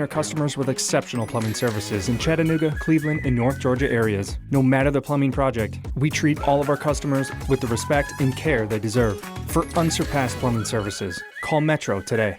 Our customers with exceptional plumbing services in Chattanooga, Cleveland, and North Georgia areas. No matter the plumbing project, we treat all of our customers with the respect and care they deserve. For unsurpassed plumbing services, call Metro today.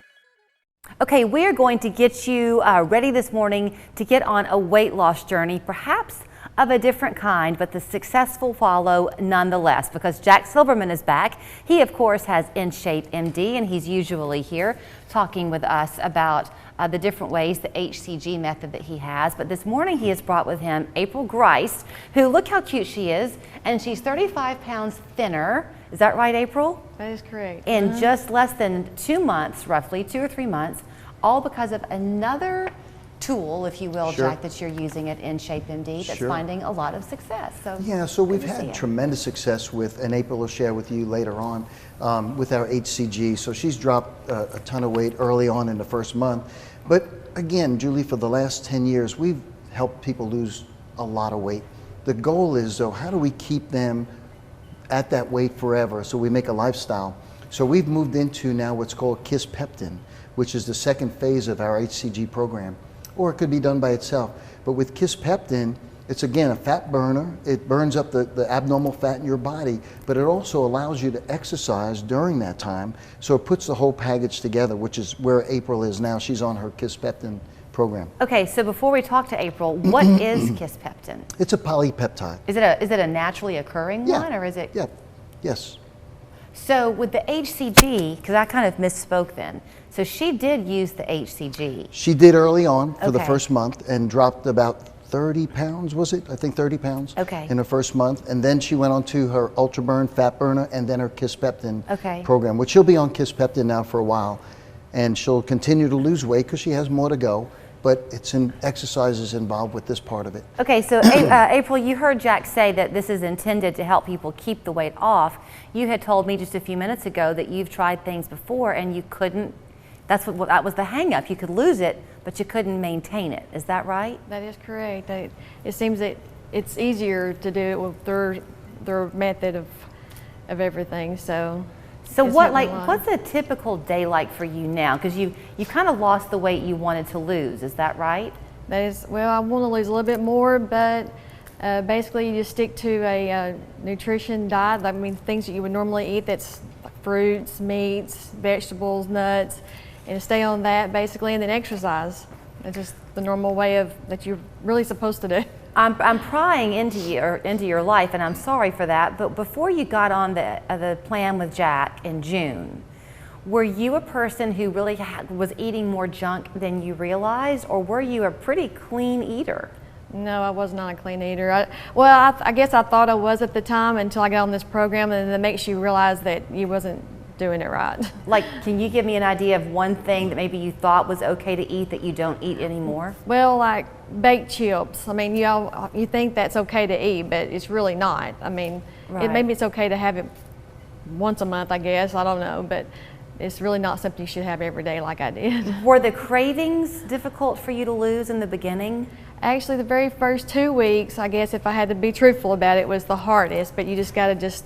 Okay, we are going to get you ready this morning to get on a weight loss journey, perhaps of a different kind, but the successful follow nonetheless, because Jack Silberman is back. He, of course, has In Shape MD, and he's usually here talking with us about the different ways, the HCG method that he has. But this morning he has brought with him April Grice, who, look how cute she is, and she's 35 pounds thinner. Is that right, April? That is correct. In just less than 2 months, roughly 2 or 3 months, all because of another tool, if you will, Sure. Jack, that you're using at In Shape MD that's Sure. finding a lot of success. So Yeah, so we've good to see had it. tremendous success with, and April will share with you later on, with our HCG. So she's dropped a ton of weight early on in the first month. But again, Julie, for the last 10 years, we've helped people lose a lot of weight. The goal is, though, how do we keep them at that weight forever? So we make a lifestyle. So we've moved into now what's called Kispeptin, which is the second phase of our HCG program. Or it could be done by itself. But with Kispeptin, it's again a fat burner. It burns up the abnormal fat in your body, but it also allows you to exercise during that time. So it puts the whole package together, which is where April is now. She's on her Kispeptin program. Okay, so before we talk to April, what is Kispeptin? It's a polypeptide. Is it a naturally occurring one, or is it? Yeah, yes. So with the HCG, because I kind of misspoke then, so she did use the HCG. She did early on for the Okay. first month and dropped about 30 pounds, was it? I think 30 pounds Okay. in her first month. And then she went on to her Ultra Burn Fat Burner and then her Kispeptin Okay. program, which she'll be on Kispeptin now for a while. And she'll continue to lose weight because she has more to go, but it's in exercises involved with this part of it. Okay, so April, you heard Jack say that this is intended to help people keep the weight off. You had told me just a few minutes ago that you've tried things before and you couldn't. That was the hang up. You could lose it, but you couldn't maintain it. Is that right? That is correct. It seems that it's easier to do it with their method of everything. So it's what, helped like, a lot. what's a typical day like for you now? Because you kind of lost the weight you wanted to lose. Is that right? That is, well, I want to lose a little bit more, but basically you just stick to a nutrition diet. I mean, things that you would normally eat, that's like fruits, meats, vegetables, nuts, and stay on that basically, and then exercise. It's just the normal way that you're really supposed to do. I'm prying into your life, and I'm sorry for that. But before you got on the plan with Jack in June, were you a person who really was eating more junk than you realized, or were you a pretty clean eater? No, I was not a clean eater. I guess I thought I was at the time until I got on this program, and it makes you realize that you wasn't doing it right. Like, can you give me an idea of one thing that maybe you thought was okay to eat that you don't eat anymore? Well, like baked chips. I mean, you think that's okay to eat, but it's really not. I mean, Right. maybe it's okay to have it once a month, I guess. I don't know, but it's really not something you should have every day like I did. Were the cravings difficult for you to lose in the beginning? Actually, the very first 2 weeks, I guess if I had to be truthful about it, was the hardest, but you just got to just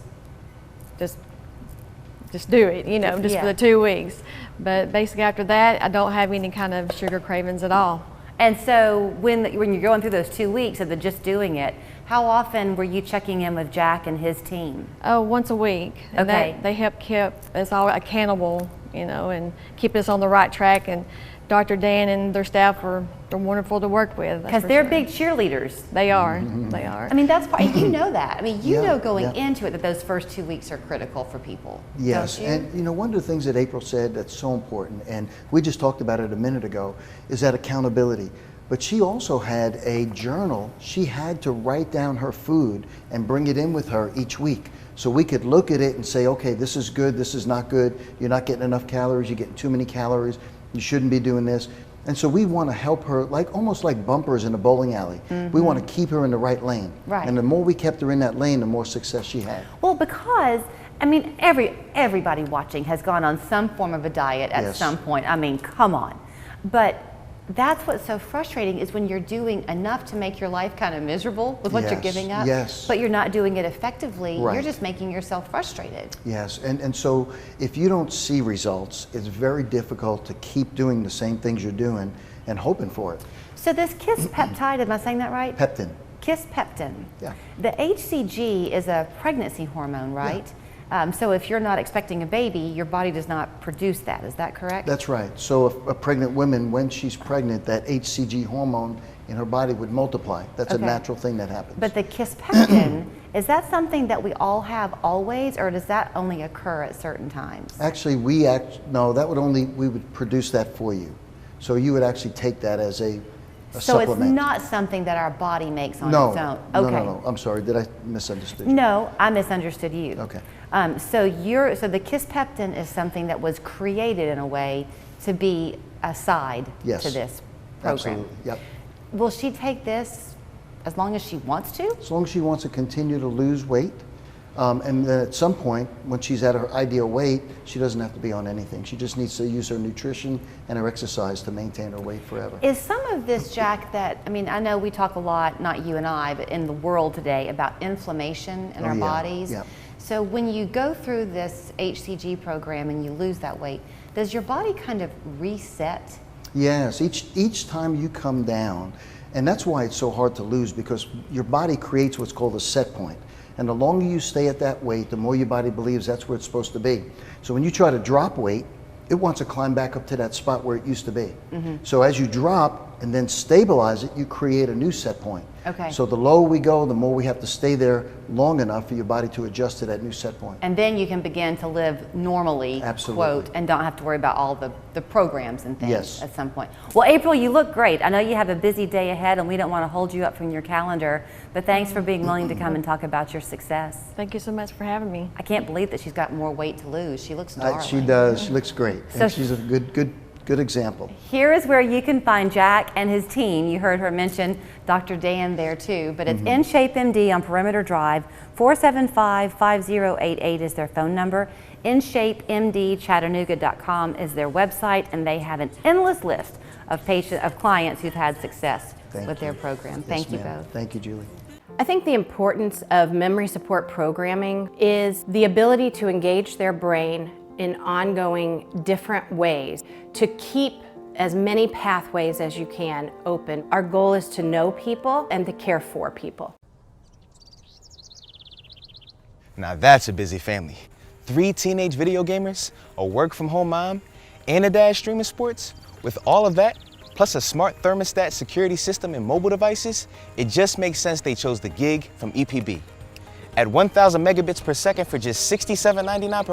do it, you know, just Yeah. for the 2 weeks. But basically after that, I don't have any kind of sugar cravings at all. And so when you're going through those 2 weeks of just doing it, how often were you checking in with Jack and his team? Oh, once a week. And Okay. they help keep us all accountable, you know, and keep us on the right track. And Dr. Dan and their staff they're wonderful to work with. Because they're big cheerleaders. They are. They are. I mean, that's why you know that. I mean, you Yeah, know going yeah. into it that those first 2 weeks are critical for people. Yes, Don't you? and you know, one of the things that April said that's so important, and we just talked about it a minute ago, is that accountability. But she also had a journal. She had to write down her food and bring it in with her each week. So we could look at it and say, okay, this is good, this is not good, you're not getting enough calories, you're getting too many calories, you shouldn't be doing this. And so we want to help her, like almost like bumpers in a bowling alley. We want to keep her in the right lane. Right. And the more we kept her in that lane, the more success she had. Well, because, I mean, everybody watching has gone on some form of a diet at Yes. some point. I mean, come on. But that's what's so frustrating is when you're doing enough to make your life kind of miserable with what you're Yes, giving up, yes. but you're not doing it effectively, Right. you're just making yourself frustrated. Yes, and so if you don't see results, it's very difficult to keep doing the same things you're doing and hoping for it. So this Kispeptide, am I saying that right? Peptin. Kispeptin. Yeah. The HCG is a pregnancy hormone, right? So if you're not expecting a baby, your body does not produce that. Is that correct? That's right. So if a pregnant woman, when she's pregnant, that HCG hormone in her body would multiply. That's a natural thing that happens. But the Kispeptin, is that something that we all have always, or does that only occur at certain times? Actually, no, that would we would produce that for you. So you would actually take that as a so supplement. It's not something that our body makes on No, its own? no, Okay. no. I'm sorry, did I misunderstood you? No, I misunderstood you. Okay. So the Kispeptin is something that was created in a way to be a side Yes. to this program. Absolutely, yep. Will she take this as long as she wants to? As long as she wants to continue to lose weight, and then at some point, when she's at her ideal weight, she doesn't have to be on anything. She just needs to use her nutrition and her exercise to maintain her weight forever. Is some of this, Jack, that, I mean, I know we talk a lot, not you and I, but in the world today, about inflammation in our bodies. Yeah. So when you go through this HCG program and you lose that weight, does your body kind of reset? Yes, each time you come down, and that's why it's so hard to lose, because your body creates what's called a set point. And the longer you stay at that weight, the more your body believes that's where it's supposed to be. So when you try to drop weight, it wants to climb back up to that spot where it used to be. So as you drop and then stabilize it, you create a new set point. Okay. So the lower we go, the more we have to stay there long enough for your body to adjust to that new set point. And then you can begin to live normally, Absolutely. quote, and don't have to worry about all the programs and things Yes. at some point. Well, April, you look great. I know you have a busy day ahead and we don't want to hold you up from your calendar, but thanks for being willing to come and talk about your success. Thank you so much for having me. I can't believe that she's got more weight to lose. She looks darling. She does. She looks great. So And she's a good example. Here is where you can find Jack and his team. You heard her mention Dr. Dan there too, but it's In Shape MD on Perimeter Drive. 475-5088 is their phone number. InShapeMDChattanooga.com is their website, and they have an endless list of clients who've had success with their program. Yes, Thank you ma'am. both. Thank you, Julie. I think the importance of memory support programming is the ability to engage their brain in ongoing different ways to keep as many pathways as you can open. Our goal is to know people and to care for people. Now that's a busy family. 3 teenage video gamers, a work-from-home mom, and a dad streaming sports. With all of that, plus a smart thermostat security system and mobile devices, it just makes sense they chose the gig from EPB. At 1,000 megabits per second for just $67.99 per